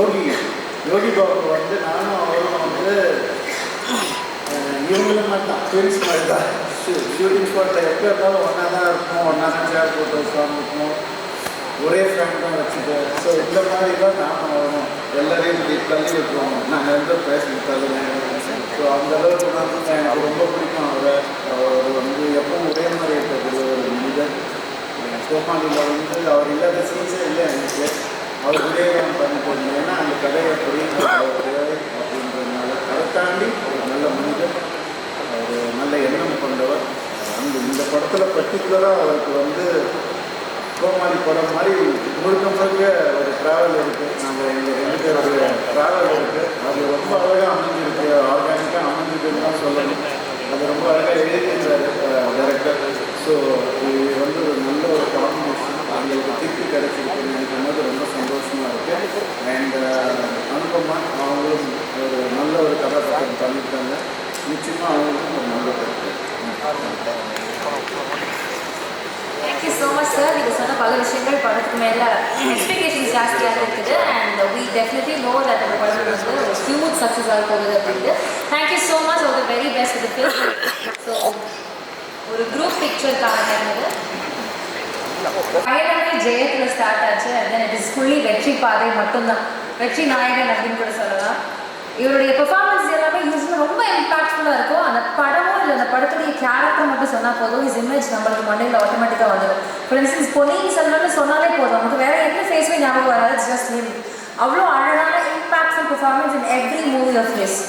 யோகி பாபு வந்து நானும் அவரும் வந்து இவங்களும் தான் ட்வின்ஸ் மாதிரி தான். ஷூட்டிங் ஸ்பாட்டில் எப்போ இருந்தாலும் ஒன்றா தான் இருக்கும், ஒன்றா தான் சேர் போட்டு உட்காந்துருக்கோம், ஒரே ஃப்ரெண்ட் தான் வச்சுட்டு. ஸோ இந்த மாதிரி தான் நானும் வரும், எல்லாரையும் தள்ளி விட்டுருவோம், நாங்கள் எந்த பேசி தள்ளுவேன். ஸோ அந்தளவுக்கு தான் எனக்கு ரொம்ப பிடிக்கும் அவரை. அவர் வந்து எப்பவும் ஒரே மாதிரி இருக்கக்கூடிய ஒரு மனிதர். கோமாளியில் வந்து அவர் இல்லாத சீன்ஸே இல்லை எனக்கு. அவர் ஒரே தான் பண்ணிட்டு இருந்தேன், ஏன்னா அந்த கதையை புரியுது அப்படின்றதுனால. அதை தாண்டி ஒரு நல்ல மனிதர், ஒரு நல்ல எண்ணம் கொண்டவர். இந்த படத்தில் பர்டிகுலராக அவருக்கு வந்து கோமாளி படம் மாதிரி முழுக்க முழுக்க ஒரு ட்ராவல் இருக்குது. நாங்கள் எங்கள் 2 பேருடைய ட்ராவல் இருக்குது. அது ரொம்ப அழகாக அமைஞ்சிருக்கு, ஆர்கானிக்காக அமைஞ்சிருக்குன்னு தான் சொல்லணும். அது ரொம்ப அழகாக எழுதியிருந்தார் டைரக்டர். ஸோ இது வந்து ஒரு நல்ல ஒரு காம்பினேஷன் அவங்களுக்கு திருப்பி கிடைச்சிருக்குன்னு நினைக்கும் போது ரொம்ப சந்தோஷமாக இருக்குது. அண்ட் அனுபமா அவங்களும் ஒரு நல்ல ஒரு கதாபாத்திரம் பண்ணியிருக்காங்க. நிச்சயமாக அவங்களுக்கும் ஒரு நல்ல கருத்து. Thank you so much sir. இது சொன்ன பல விஷயங்கள் படத்துக்கு மேலே எக்ஸ்பெக்டேஷன்ஸ் ஜாஸ்தியாக இருக்குது. And we definitely know that அந்த படம் வந்து ஒரு ஹியூஜ் சக்ஸஸாக போகுது அப்படின்ட்டு. Thank you so much, all the very best with film. So ஒரு குரூப் பிக்சருக்கான இருந்தது பயணமே ஜெயத்தில் ஸ்டார்ட் ஆச்சு. And then it is fully வெற்றி பாதை மட்டும்தான், வெற்றி நாயகன் அப்படின்னு கூட சொல்லலாம். இவருடைய பெர்ஃபார்மன்ஸ் எல்லாமே யூஸ்வலாக ரொம்ப இம்பாக்ட்ஃபுல்லாக இருக்கும். அந்த படமும் இல்லை அந்த படத்துடைய கேரக்டர் மட்டும் சொன்னால் போதும், இஸ் இமேஜ் நம்மளுக்கு மண்டையில் ஆட்டோமேட்டிக்காக வந்துடும். ஃபார் இன்ஸ்டன்ஸ் பொன்னியின் செல்வன்னு சொன்னாலே போதும், நமக்கு வேறு எந்த ஃபேஸுமே ஞாபகம் வராது. It's just him. அவ்வளோ அழகான impactful performance in every movie of his.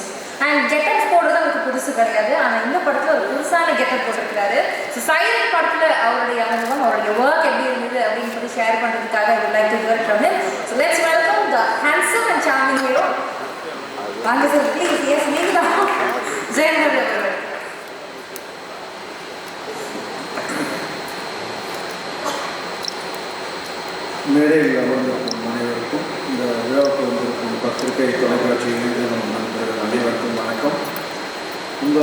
And getup போடுறது அவருக்கு புதுசு கிடையாது, ஆனால் இந்த படத்தில் ஒரு புதுசான கெட்டப் போட்டிருக்கிறாரு. ஸோ சைலண்ட் படத்தில் அவருடைய அனுபவம், அவருடைய ஒர்க் எப்படி இருந்தது அப்படின்னு சொல்லி ஷேர் பண்ணுறதுக்காக I would like to hear from him. So let's welcome the handsome and charming hero. வாங்க சார் ப்ளீஸ். எஸ், நீங்கள் தான் ஜெயன் அவர்கள். மேடையில் அமர்ந்திருக்கும் அனைவருக்கும், இந்த விழாவுக்கு வந்திருக்கும் பத்திரிகை தொலைக்காட்சி இணையதளம் நண்பர்கள் அனைவருக்கும் வணக்கம். ரொம்ப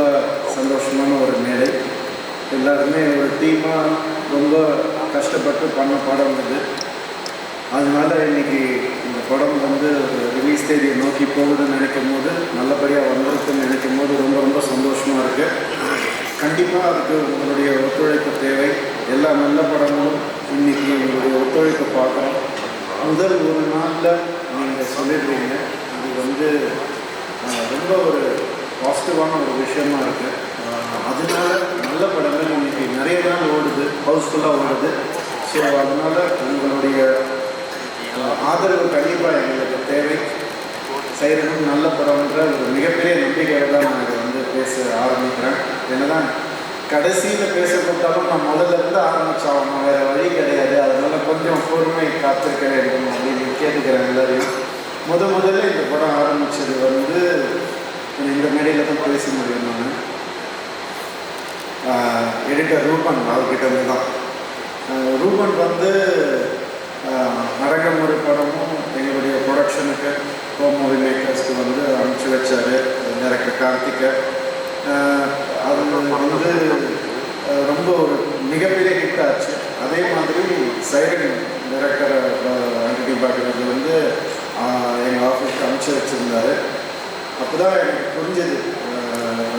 சந்தோஷமான ஒரு மேடை. எல்லாருமே ஒரு டீமாக ரொம்ப கஷ்டப்பட்டு பண்ண படம் இது. அதனால இன்றைக்கி இந்த படம் வந்து ரிலீஸ் தேதியை நோக்கி போகுதுன்னு நினைக்கும் போது, நல்லபடியாக வந்திருக்குன்னு நினைக்கும் போது ரொம்ப ரொம்ப சந்தோஷமாக இருக்குது. கண்டிப்பாக அதுக்கு உங்களுடைய ஒத்துழைப்பு தேவை. எல்லா நல்ல படங்களும் இன்றைக்கி உங்களுடைய ஒத்துழைப்பு பார்க்குறோம். முதல் ஒரு நாளில் நீங்கள் சொல்லிடுறீங்க, அது வந்து ரொம்ப ஒரு பாசிட்டிவான ஒரு விஷயமா இருக்குது. அதனால நல்ல படங்கள் இன்றைக்கி நிறைய நாள் ஓடுது, ஹவுஸ்ஃபுல்லாக ஓடுது. ஸோ அதனால் உங்களுடைய ஆதரவு கண்டிப்பாக எங்களுக்கு தேவை. சைரனும் நல்ல படம்ன்ற ஒரு மிகப்பெரிய நம்பிக்கையில் தான் நான் இதை வந்து பேச ஆரம்பிக்கிறேன். என்னதான் கடைசியில் பேச கொடுத்தாலும் நான் முதல்ல இருந்து ஆரம்பிச்சாகணும், வேறு வழி கிடையாது. அதனால் கொஞ்சம் பொறுமை காத்திருக்க வேண்டும் அப்படின்னு கேட்டுக்கிறேன் எல்லாரையும். முதல்ல இந்த படம் ஆரம்பித்தது வந்து இந்த மேடையில் தான் பேச முடியும். நான் எடிட்டர் ரூபன் அவர்கிட்ட இருந்து தான். ரூபன் வந்து அரங்கமுறை படமும் எங்களுடைய ப்ரொடக்ஷனுக்கு ஹோம் மூவி மேக்கர்ஸ்க்கு வந்து அனுப்பிச்சி வச்சார் டைரக்டர் கார்த்திகை. அது வந்து ரொம்ப ஒரு மிகப்பெரிய ஹிட் ஆச்சு. அதே மாதிரி சைரன் டைரக்டர் ஆண்டனி பாக்கிறது வந்து எங்கள் ஆஃபீஸ்க்கு அனுப்பிச்சி வச்சுருந்தார். அப்போ தான் எனக்கு புரிஞ்சது,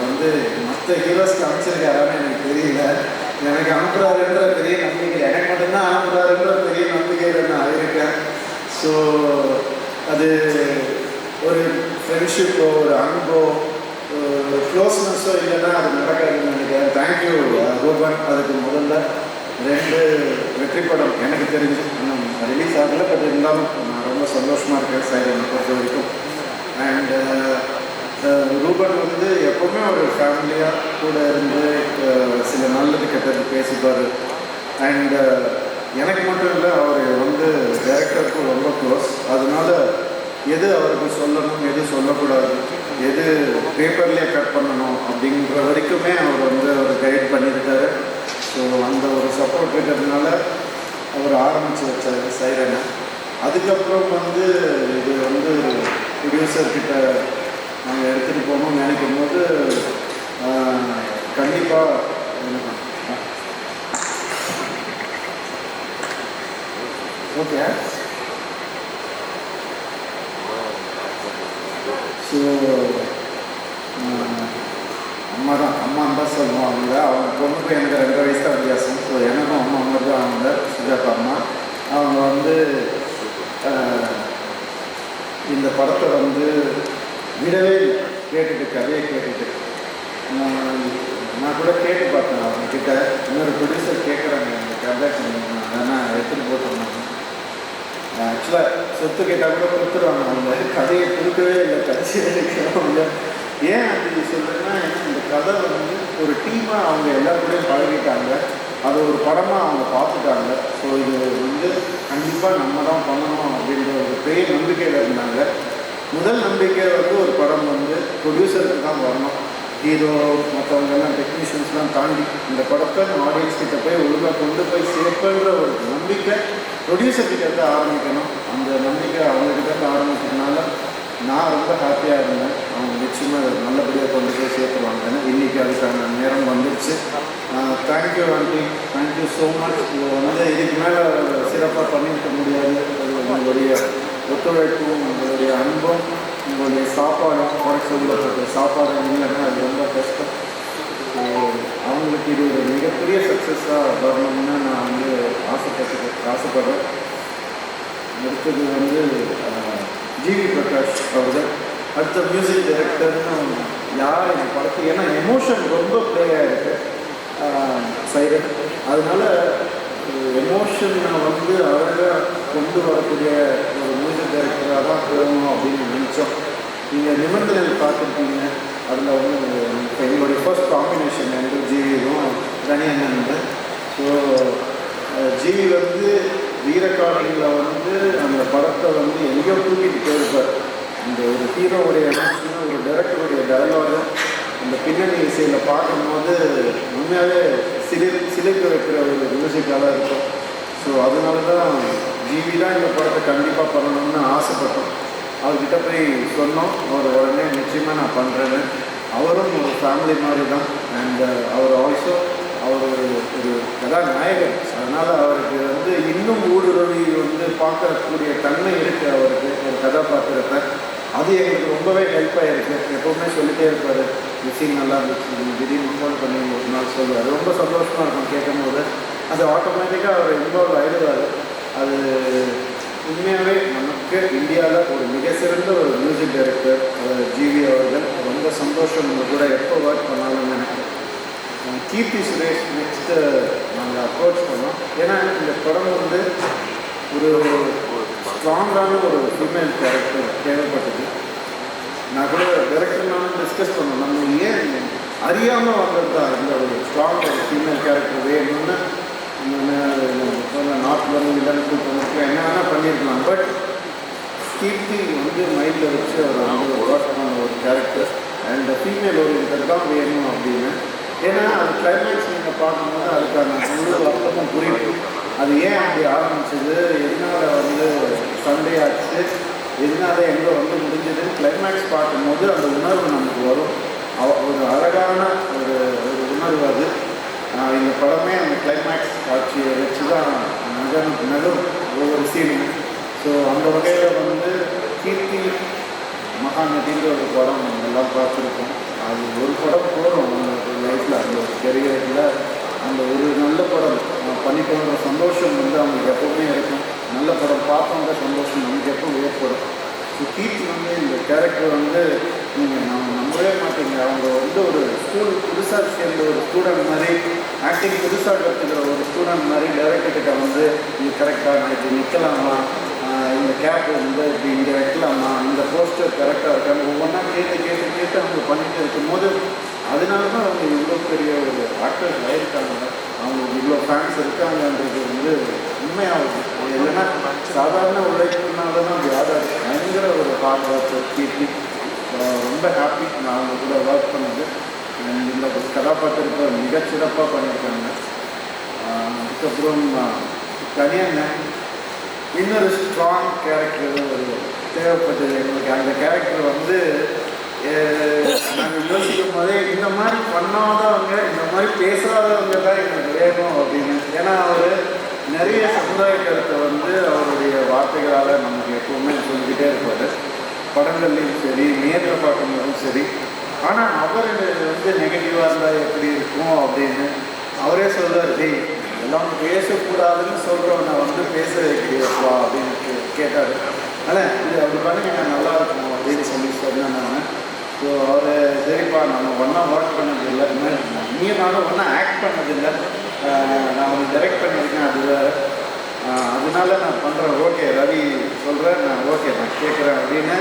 வந்து மற்ற ஹீரோஸ்க்கு அனுப்பிச்சிருக்காரான்னு எனக்கு தெரியல. எனக்கு அனுப்புகிறாருன்ற பெரிய நம்பிக்கை, எனக்கு மட்டும்தான் அனுப்புகிறாருன்ற பெரிய நம்பிக்கையில் நான் இருக்கேன். ஸோ அது ஒரு ஃப்ரெண்ட்ஷிப்போ, ஒரு அன்போ, ஒரு க்ளோஸ்னஸோ இல்லைன்னா அது நடக்காதுன்னு நினைக்கிறேன். தேங்க்யூ ரூபன். அதுக்கு முதல்ல 2 வெற்றி படம் எனக்கு தெரிஞ்சு இன்னும் ரிலீஸ் ஆகலை, பட் இருந்தாலும் நான் ரொம்ப சந்தோஷமாக இருக்கேன் சைரனை பொறுத்த வரைக்கும். அண்டு ரூபன் வந்து எப்போவுமே ஒரு ஃபேமிலியாக கூட இருந்து சில நல்லது கெட்டது பேசிப்பார். அண்டு எனக்கு மட்டும் இல்லை, அவர் வந்து டைரக்டருக்கும் ரொம்ப க்ளோஸ். அதனால எது அவருக்கு சொல்லணும், எது சொல்லக்கூடாது, எது பேப்பர்லேயே கட் பண்ணணும் அப்படின்ற வரைக்குமே அவர் வந்து அவர் கைட் பண்ணியிருக்காரு. ஸோ அந்த ஒரு சப்போர்ட் இருக்கிறதுனால அவர் ஆரம்பித்து வச்சார் சைரனை. அதுக்கப்புறம் வந்து இது வந்து ப்ரொடியூசர்கிட்ட நாங்கள் எடுத்துகிட்டு போகணும்னு நினைக்கும் போது கண்டிப்பாக ஓகே ஸோ அம்மான்னு தான் சொல்லுவாங்க. அவங்க பொண்ணுக்கு எனக்கு 2 வயசு தான் வித்தியாசம். ஸோ எனக்கும் அம்மா மாதிரி தான் அவங்க சுஜாதா அம்மா. அவங்க வந்து இந்த படத்தை வந்து விடவே கேட்டுட்டு கதையை கேட்டுட்டு நான் கூட கேட்டு பார்த்தேன் அவங்கக்கிட்ட. இன்னொரு ப்ரொடியூசர் கேட்குறாங்க இந்த கதை வேணால் எடுத்துகிட்டு போட்டுருந்தாங்க. ஆக்சுவலாக சொத்து கேட்டால் கூட கொடுத்துருவாங்க. அவங்க கதையை கொடுக்கவே இல்லை, கடைசியாக இருக்கிறவங்க. ஏன் அப்படி சொல்கிறேன்னா, இந்த கதை வந்து ஒரு டீமாக அவங்க எல்லாருக்கூடையும் பழகிட்டாங்க. அதை ஒரு படமாக அவங்க பார்த்துட்டாங்க. ஸோ இது வந்து கண்டிப்பாக நம்ம தான் பண்ணணும் அப்படின்ற ஒரு பெரிய நம்பிக்கையில் இருந்தாங்க. முதல் நம்பிக்கை வந்து ஒரு படம் வந்து ப்ரொடியூசருக்கு தான் வரணும். ஹீரோ மற்றவங்கெல்லாம் டெக்னீஷியன்ஸ்லாம் தாண்டி இந்த படத்தை ஆடியன்ஸ் கிட்ட போய் ஒழுங்காக கொண்டு போய் சேர்ப்புன்ற ஒரு நம்பிக்கை ப்ரொடியூசர்கிட்ட இருந்து ஆரம்பிக்கணும். அந்த நம்பிக்கை அவங்கக்கிட்ட இருந்து ஆரம்பிக்கிறதுனால நான் ரொம்ப ஹாப்பியாக இருந்தேன். அவங்க நிச்சயமாக நல்லபடியாக கொண்டு போய் சேர்த்துருவாங்க. இன்றைக்கி அதுக்கான நேரம் வந்துடுச்சு. Thank you aunty, thank you so much. வந்து இதுக்கு மேலே சிறப்பாக பண்ணிக்க முடியாது. உங்களுடைய ஒத்துழைப்பும் உங்களுடைய அன்பும் உங்களுடைய சாப்பாடும் குறைச்ச சாப்பாடு இல்லைன்னா அது ரொம்ப கஷ்டம். அவங்களுக்கு இது ஒரு மிகப்பெரிய சக்ஸஸாக வரணும்னு நான் வந்து ஆசைப்படுறேன். அடுத்தது வந்து ஜிவி பிரகாஷ் அவர்கள் அடுத்த மியூசிக் டைரக்டர்னு யார் இந்த படத்துக்கு, ஏன்னா எமோஷன் ரொம்ப ப்ளே ஆகிருக்கு சைரன். அதனால எமோஷனை வந்து அழகாக கொண்டு வரக்கூடிய ஒரு மியூசிக் டைரக்டராக தான் போகணும் அப்படின்னு நினச்சோம். நீங்கள் நிபந்தனைகள் பார்த்துருக்கீங்க. அதில் வந்து இப்போ எங்களுடைய ஃபர்ஸ்ட் காம்பினேஷன் வந்து ஜிவியும் தனியண்ணன். ஸோ ஜிவி வந்து வீரக்காரணியில் வந்து அந்த படத்தை வந்து எங்கேயோ தூக்கிட்டு போயிருப்பார். இந்த ஒரு ஹீரோவுடைய எமோஷனும் ஒரு டைரக்டருடைய டயலாகும் அந்த பின்னணி இசையில் பார்க்கும்போது உண்மையாகவே சிலிர்க்க வைக்கிற ஒரு மியூசிக்காக தான் இருக்கும். ஸோ அதனால தான் ஜிவி தான் இந்த படத்தை கண்டிப்பாக பண்ணணும்னு ஆசைப்பட்டோம். அவர்கிட்ட போய் சொன்னோம். அவர் உடனே நிச்சயமாக நான் பண்ணுறேன்னு. அவரும் ஒரு ஃபேமிலி மாதிரி தான். அண்ட் அவர் ஆல்சோ அவர் ஒரு கதாநாயகன். அதனால் அவருக்கு வந்து இன்னும் ஊடுருவி வந்து பார்க்கக்கூடிய தன்மை இருக்குது அவருக்கு ஒரு கதாபாத்திரத்தை. அது எங்களுக்கு ரொம்பவே ஹெல்ப்பாக இருக்குது. எப்போவுமே சொல்லிகிட்டே இருப்பார், மிஸ்ஸிங் நல்லா இருந்துச்சு, திடீர்னு ஃபோன் பண்ணி ஒரு நாள் சொல்லுவார். ரொம்ப சந்தோஷமாக இருக்கும் கேட்கும்போது. அது ஆட்டோமேட்டிக்காக அவர் இன்வால்வ் ஆகிடுவார். அது உண்மையாகவே நமக்கு இந்தியாவில் ஒரு மிக சிறந்த ஒரு மியூசிக் டைரக்டர் ஜிவி அவர்கள். ரொம்ப சந்தோஷம் கூட எப்போ ஒர்க் பண்ணாலும் நினைக்கிறேன். கீர்த்தி சுரேஷ் நெக்ஸ்ட்டு நாங்கள் அப்ரோச் பண்ணோம். ஏன்னா இந்த படம் வந்து ஒரு ஸ்ட்ராங்கான ஒரு ஃபீமேல் கேரக்டர் தேவைப்பட்டது. நான் கூட டைரக்டர்னாலும் டிஸ்கஸ் பண்ணோம். நம்ம ஏன் அறியாமல் வந்தது தான் இந்த ஒரு ஸ்ட்ராங் ஒரு ஃபீமேல் கேரக்டர் வேணும்னு. நார்த்லேருந்து இல்லைன்னு பண்ணிருக்கோம், என்ன வேணால் பண்ணியிருக்கலாம். பட் கீர்த்தி வந்து மைண்டில் வச்சு அவர் வந்து ஒர்க் பண்ண ஒரு கேரக்டர் அண்ட் ஃபீமேல் ஓரியன்டட் தான் வேணும் அப்படின்னு. ஏன்னா அது கிளைமேக்ஸ் நீங்கள் பார்க்கும்போது அதுக்கான முழு அர்த்தமும் புரியும். அது ஏன் அப்படி ஆரம்பிச்சது, எதனால் வந்து சண்டே ஆச்சு, எதனால் எங்கே வந்து முடிஞ்சதுன்னு கிளைமேக்ஸ் பார்க்கும்போது அந்த உணர்வு நமக்கு வரும். ஒரு அழகான ஒரு உணர்வு அது. இந்த படமே அந்த கிளைமேக்ஸ் காட்சியை வச்சு தான் நகரும் ஒவ்வொரு சீனும். ஸோ அந்த வகையில் வந்து கீர்த்தி மகாநதின்ற ஒரு படம் நம்ம எல்லாம் பார்த்துருக்கோம். அது ஒரு படம் போகிறோம் நம்மளுக்கு லைஃப்பில், அந்த ஒரு கெரியரில் அந்த ஒரு நல்ல படம் பண்ணிட்டோன்ற சந்தோஷம் வந்து அவங்களுக்கு எப்போவுமே இருக்கும். நல்ல படம் பார்த்தோன்ற சந்தோஷம் நமக்கு எப்பவும் ஏற்படும். ஸோ கீர்த்தி வந்து இந்த கேரக்டர் வந்து நீங்கள் நம்பவே மாட்டீங்க. அவங்க வந்து ஒரு ஸ்கூல் புதுசாக சேர்ந்த ஒரு ஸ்டூடெண்ட் மாதிரி, ஆக்டிங் புதுசாக கற்றுக்கிற ஒரு ஸ்டூடெண்ட் மாதிரி டைரக்டர்கிட்ட வந்து இது கரெக்டாக நான் இப்படி நிற்கலாமா, இந்த கேப் வந்து இப்படி இங்கே வைக்கலாமா, இந்த போஸ்டர் கரெக்டாக இருக்காங்க, ஒவ்வொன்றா கேட்டு அவங்க பண்ணிட்டு இருக்கும்போது அதனால தான் அவங்க இவ்வளோ பெரிய ஒரு ஆக்டர்ஸ் ஆகிருக்காங்க. அவங்களுக்கு இவ்வளோ ஃபேன்ஸ் இருக்காங்கன்றது வந்து உண்மையாகுது. இல்லைன்னா சாதாரண உழைப்புனால தான் அப்படி ஆகாது. பயங்கர ஒரு ஹார்ட் ஒர்க் கீர்த்தி. ரொம்ப ஹாப்பி நான் அவங்க கூட ஒர்க் பண்ணது. இந்த கதாபாத்திரத்தை மிகச்சிறப்பாக பண்ணியிருக்காங்க. அதுக்கப்புறம் தனியாக இன்னொரு ஸ்ட்ராங் கேரக்டர் ஒரு தேவைப்பட்டது எங்களுக்கு. அந்த கேரக்டர் வந்து நாங்கள் யோசிக்கும் போதே இந்த மாதிரி பண்ணாதவங்க, இந்த மாதிரி பேசாதவங்க தான் எங்களுக்கு வேணும் அப்படின்னு. ஏன்னா அவர் நிறைய சமுதாய கருத்தை வந்து அவருடைய வார்த்தைகளால் நமக்கு எப்போவுமே சொல்லிக்கிட்டே இருப்பார். படங்கள் படங்கள்லையும் சரி, நேரில் பார்க்கும்போதும் சரி. ஆனால் அவர் வந்து நெகட்டிவாக இருந்தால் எப்படி இருக்கும் அப்படின்னு அவரே சொல்கிறார், டேய் எல்லாம் பேசக்கூடாதுன்னு சொல்கிறவனை வந்து பேச வைக்கிறியப்பா அப்படின்னு கேட்டார். ஆனால் இது அப்படி பண்ணுங்க நான் நல்லா இருக்கும் அப்படின்னு சொல்லி சொன்னேன் நான். ஸோ அவர் சரிப்பா நம்ம ஒன்றா ஒர்க் பண்ணதில்லை, நீயும் நானும் ஒன்றா ஆக்ட் பண்ணதில்லை, நான் ஒன்று டைரக்ட் பண்ணியிருக்கேன், அது வேறு, அதனால நான் பண்ணுறேன், ஓகே ரவி சொல்கிறேன், நான் ஓகே நான் கேட்குறேன் அப்படின்னு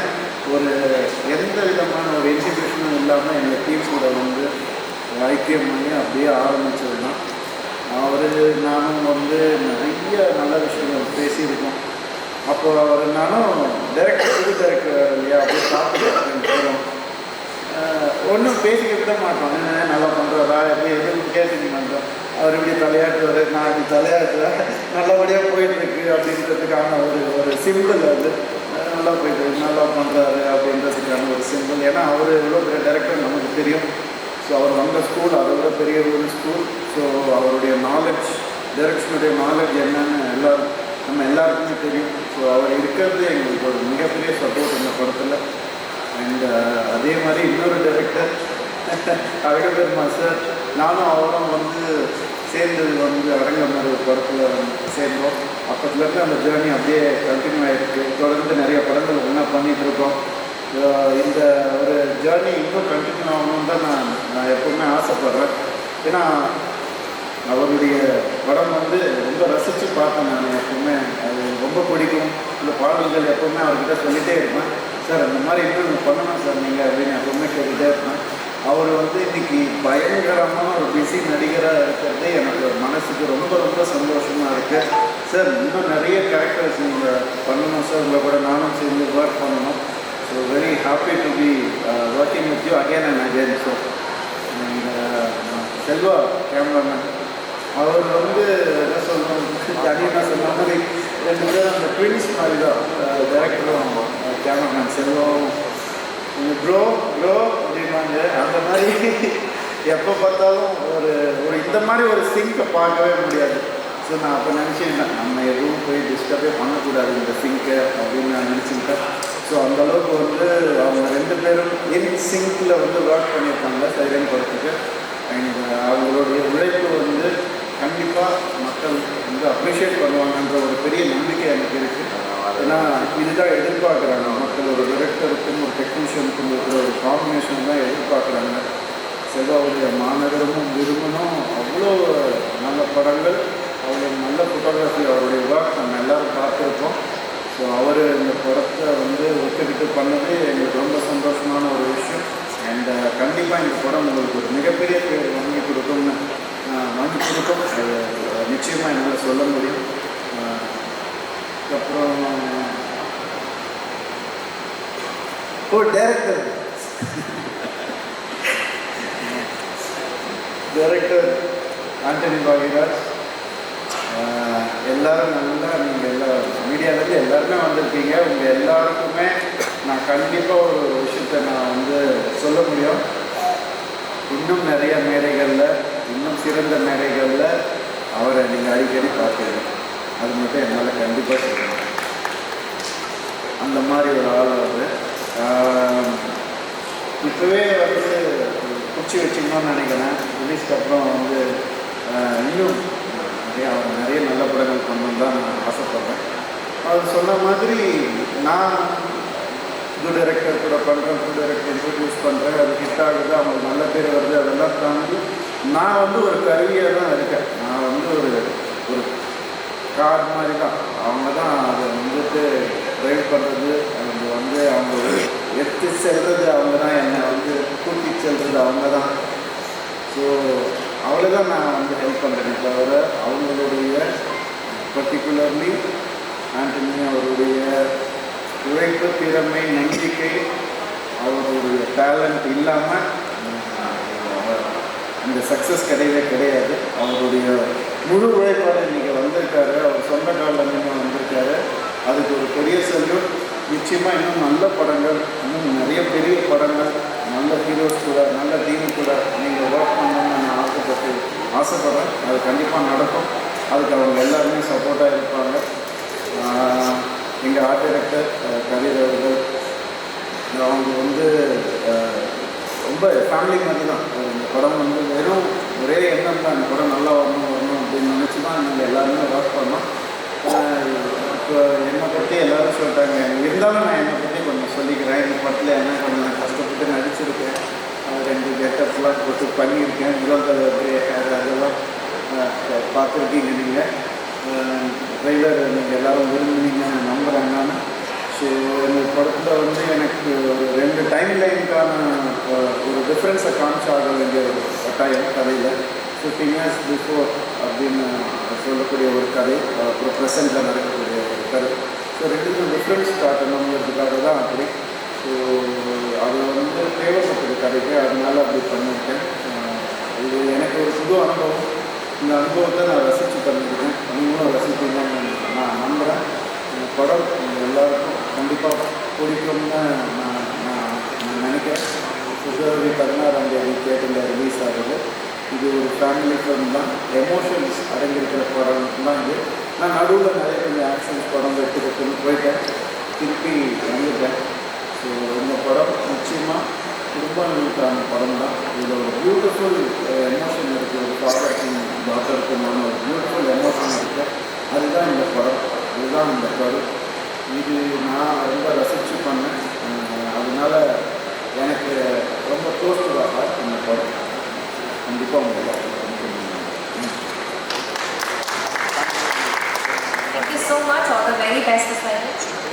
ஒரு எந்த விதமான ஒரு இன்ஸ்டிடியூஷனும் இல்லாமல் எங்கள் டீம் கூட வந்து ஐக்கியம் பண்ணி அப்படியே ஆரம்பித்தது தான். அவர் நானும் வந்து நிறைய நல்ல விஷயங்கள் பேசியிருக்கோம். அப்போ அவர் நானும் டைரக்டர் புது டைரக்டர் இல்லையா அப்படியே சாப்பிட்டு போகிறோம், ஒன்றும் பேசிக்க விட மாட்டோம், என்ன நல்லா பண்ணுறாரா எப்படி எதுவும் கேட்டுக்க மாட்டோம். அவர் இப்படி தலையாட்டுவார், நான் இப்படி தலையாட்டுவேன், நல்லபடியாக போயிட்டுருக்கு அப்படின்றதுக்கான ஒரு சிம்பிள் அது. நல்லா போயிட்டு நல்லா பண்ணுறாரு அப்படின்றதுக்கான ஒரு சிம்பிள். ஏன்னா அவர் எவ்வளோ பெரிய டைரக்டர் நமக்கு தெரியும். ஸோ அவர் வந்த ஸ்கூல் அதை விட பெரிய ஒரு ஸ்கூல். ஸோ அவருடைய நாலேஜ், டைரக்ஷனுடைய நாலேஜ் என்னன்னு நம்ம எல்லாருக்குமே தெரியும். ஸோ அவர் இருக்கிறது எங்களுக்கு ஒரு மிகப்பெரிய சப்போர்ட் இந்த படத்தில். அண்ட் அதே மாதிரி இன்னொரு டைரக்டர் அழகபெருமா சார், நானும் அவரும் வந்து சேர்ந்து வந்து அரங்கமர் படத்தில் சேர்ந்தோம். அப்பத்துலேருந்து அந்த ஜேர்னி அப்படியே கண்டினியூ ஆகிருக்கு. தொடர்ந்து நிறைய படங்கள் ஒன்றா பண்ணிகிட்ருக்கோம். இந்த ஒரு ஜேர்னி இன்னும் கண்டினியூ ஆகணும்னு தான் நான் எப்போவுமே ஆசைப்பட்றேன். ஏன்னா அவருடைய படம் வந்து ரொம்ப ரசித்து பார்த்தேன் நான். எப்போவுமே அது ரொம்ப பிடிக்கும். இந்த பாடல்கள் எப்போவுமே அவர்கிட்ட சொல்லிகிட்டே இருப்பேன், சார் அந்த மாதிரி இன்னும் பண்ணணும் சார் நீங்கள் அப்படின்னு எப்போவுமே கேட்டுகிட்டே இருப்பேன். அவர் வந்து இன்றைக்கி பயங்கரமான ஒரு பிஸி நடிகராக இருக்கிறது எனக்கு மனசுக்கு ரொம்ப ரொம்ப சந்தோஷமாக இருக்குது. சார் இன்னும் நிறைய கேரக்டர்ஸ் நீங்கள் பண்ணணும் சார், உங்களை கூட நானும் சேர்ந்து ஒர்க் பண்ணணும். So very happy to be working with you again and again. ஸோ செல்வா கேமராமேன், அவர் வந்து என்ன சொல்லணும், தனியாக சொன்ன மாதிரி ரெண்டு பேரும் அந்த ட்வின்ஸ் மாதிரி தான், டைரக்டரும் கேமராமேன் செல்வம். ப்ரோ ப்ரோ அப்படின்னாங்க. அந்த மாதிரி எப்போ பார்த்தாலும் ஒரு இந்த மாதிரி ஒரு சிங்கை பார்க்கவே முடியாது. ஸோ நான் அப்போ நினச்சிருந்தேன், நம்ம எதுவும் போய் டிஸ்டர்பே பண்ணக்கூடாது இந்த சிங்கை அப்படின்னு நான் நினச்சிக்கிட்டேன். ஸோ அந்தளவுக்கு வந்து அவங்க ரெண்டு பேரும் இன் சிங்கில் வந்து ஒர்க் பண்ணியிருக்காங்க சைலண்ட் படத்துக்கு. அண்ட் அவங்களுடைய உழைப்பு வந்து கண்டிப்பாக மக்கள் வந்து அப்ரிஷியேட் பண்ணுவாங்கன்ற ஒரு பெரிய நம்பிக்கை எனக்கு இருக்குது. ஏன்னா இதுதான் எதிர்பார்க்குறாங்க மக்கள், ஒரு டைரக்டருக்கும் ஒரு டெக்னீஷியனுக்கும் இருக்கிற ஒரு காம்பினேஷன் தான் எதிர்பார்க்குறாங்க. செல்வாவுடைய மாநகரமும் விரும்பணும், அவ்வளோ நல்ல படங்கள், அவ்வளோ நல்ல ஃபோட்டோகிராஃபி, அவருடைய ஒர்க் நம்ம எல்லோரும் பார்த்துருக்கோம். ஸோ அவர் இந்த படத்தை வந்து ஒத்துக்கிட்டு பண்ணது எங்களுக்கு ரொம்ப சந்தோஷமான ஒரு விஷயம். அண்ட் கண்டிப்பாக இந்த படம் உங்களுக்கு ஒரு மிகப்பெரிய பேர் வாங்கி கொடுக்கும், அது நிச்சயமாக என்னால் சொல்ல முடியும். அப்புறம் டைரக்டர் ஆண்டனி பாகிராஜ், எல்லோரும் நல்லா, நீங்கள் எல்லா மீடியாவிலேருந்து எல்லாருமே வந்திருக்கீங்க. உங்கள் எல்லாருக்குமே நான் கண்டிப்பாக ஒரு விஷயத்தை நான் வந்து சொல்ல முடியும். இன்னும் நிறைய மேடைகளில், இன்னும் சிறந்த மேடைகளில் அவரை நீங்கள் அடிக்கடி பார்க்குறீங்க. அது மட்டும் என்னால் கண்டிப்பாக சொல்லணும். அந்த மாதிரி ஒரு ஆள் அவர். இப்போவே வந்து குச்சி வச்சுக்கணும்னு நினைக்கிறேன். ரிலீஸ்க்கு அப்புறம் வந்து இன்னும் அவர் நிறைய நல்ல படங்கள் பண்ணணுன்னு தான் நான் ஆசைப்பட்றேன். அவர் சொன்ன மாதிரி நான் புது டைரக்டர் கூட பண்ணுறேன், புது டைரக்டர் இன்ட்ரடியூஸ் பண்ணுறேன், அது ஹிட் ஆகுது, அவங்களுக்கு நல்ல பேர் வருது, அதெல்லாம் தாண்டி நான் வந்து ஒரு கருவியாக தான் இருக்கேன். நான் வந்து ஒரு கார் மாதிரி தான். அவங்க தான் அதை வந்துட்டு ட்ரைவ் பண்ணுறது, அது வந்து அவங்க எடுத்து செல்வது அவங்க தான், என்னை வந்து கூட்டி செல்வது அவங்க தான். ஸோ அவ்வளோதான் நான் வந்து ஹெல்ப் பண்ணுறேனே தவிர அவங்களுடைய பர்டிகுலர்லி ஆண்டனி அவருடைய உழைப்பு, திறமை, நம்பிக்கை, அவருடைய டேலண்ட் இல்லாமல் இந்த சக்ஸஸ் கிடையாது. அவருடைய முழு உழைப்பாளர் இன்றைக்கி வந்திருக்காரு, அவர் சொந்த காலில் நின்று வந்திருக்காரு. அதுக்கு ஒரு பெரிய சல்யூட். நிச்சயமாக இன்னும் நல்ல படங்கள், இன்னும் நிறைய பெரிய படங்கள், நல்ல ஹீரோஸ் கூட, நல்ல டீம் கூட நீங்கள் ஒர்க் பண்ணணும்னு நான் ஆசைப்படுறேன். அது கண்டிப்பாக நடக்கும். அதுக்கு அவங்க எல்லாருமே சப்போர்ட்டாக இருப்பாங்க. எங்கள் ஆர்ட் டைரக்டர் கதிர் அவர்கள் அவங்க வந்து ரொம்ப ஃபேமிலி மாதிரி தான். இந்த படம் வந்து வெறும் ஒரே எண்ணம் தான், இந்த படம் நல்லா வரணும் அப்படின்னு நினச்சி தான் நாங்கள் எல்லாருமே ஒர்க் பண்ணோம். இப்போ என்னை பற்றி எல்லோரும் சொல்லிட்டாங்க, இருந்தாலும் நான் என்னை பற்றி கொஞ்சம் சொல்லிக்கிறேன். இந்த படத்தில் என்ன கொஞ்சம் கஷ்டப்பட்டு நடிச்சிருக்கேன், 2 கெட்டப்லாம் போட்டு பண்ணியிருக்கேன். முதல் தடவை அதெல்லாம் பார்த்துருக்கீங்க நீங்கள். ட்ரெய்லர் நீங்கள் எல்லோரும் விரும்புனீங்கன்னு நான் நம்புகிறேன். நான் ஸோ இந்த படத்தில் வந்து எனக்கு ஒரு 2 டைம் லைனுக்கான ஒரு டிஃப்ரென்ஸை காமிச்சாக வேண்டிய ஒரு கட்டாயம் கதையில். 15 years பிஃபோர் அப்படின்னு சொல்லக்கூடிய ஒரு கதை, அப்புறம் ப்ரெசென்ட்டில் நடக்கக்கூடிய ஒரு கதை. ஸோ 2க்கும் டிஃப்ரென்ஸ் காட்டணுங்கிறதுக்காக தான் அப்படி. ஸோ அது வந்து தேவைப்பட்டது கதைக்கு, அதனால அப்படி பண்ணியிருக்கேன். இது எனக்கு ஒரு புது அனுபவம். இந்த அனுபவத்தை நான் ரசித்து பண்ணியிருக்கேன். நீங்களும் ரசிப்பீங்கன்னு நான் நம்புகிறேன். இந்த படம் எல்லாருக்கும் கண்டிப்பாக பிடிக்கும்னு நான் நினைக்கிறேன். February 16 தேட்டரில் ரிலீஸ் ஆகுது. இது ஒரு ஃபேமிலி ஃபிலிம் தான், எமோஷன்ஸ் அடங்கியிருக்கிற படம் தான் இது. நான் நடுவில் நிறைய கொஞ்சம் ஆக்ஷன்ஸ் படம் எடுத்துக்கிட்டு போயிட்டேன், திருப்பி வந்துட்டேன். ஸோ இந்த படம் நிச்சயமாக குடும்பங்களுக்கான படம் தான். இதில் ஒரு பியூட்டிஃபுல் எமோஷன் இருக்குது, ஒரு ஃபாதருக்கும் டாட்டருக்குமான ஒரு பியூட்டிஃபுல் எமோஷன் இருக்குது. அதுதான் இந்த படம், இதுதான் இந்த படம். இது நான் ரொம்ப ரசித்து பண்ணேன். அதனால எனக்கு ரொம்ப க்ளோஸ் டு ஹார்ட் இந்த படம். கண்டிப்பாக உங்களுக்கு Thank you so much. All the very best, Mr.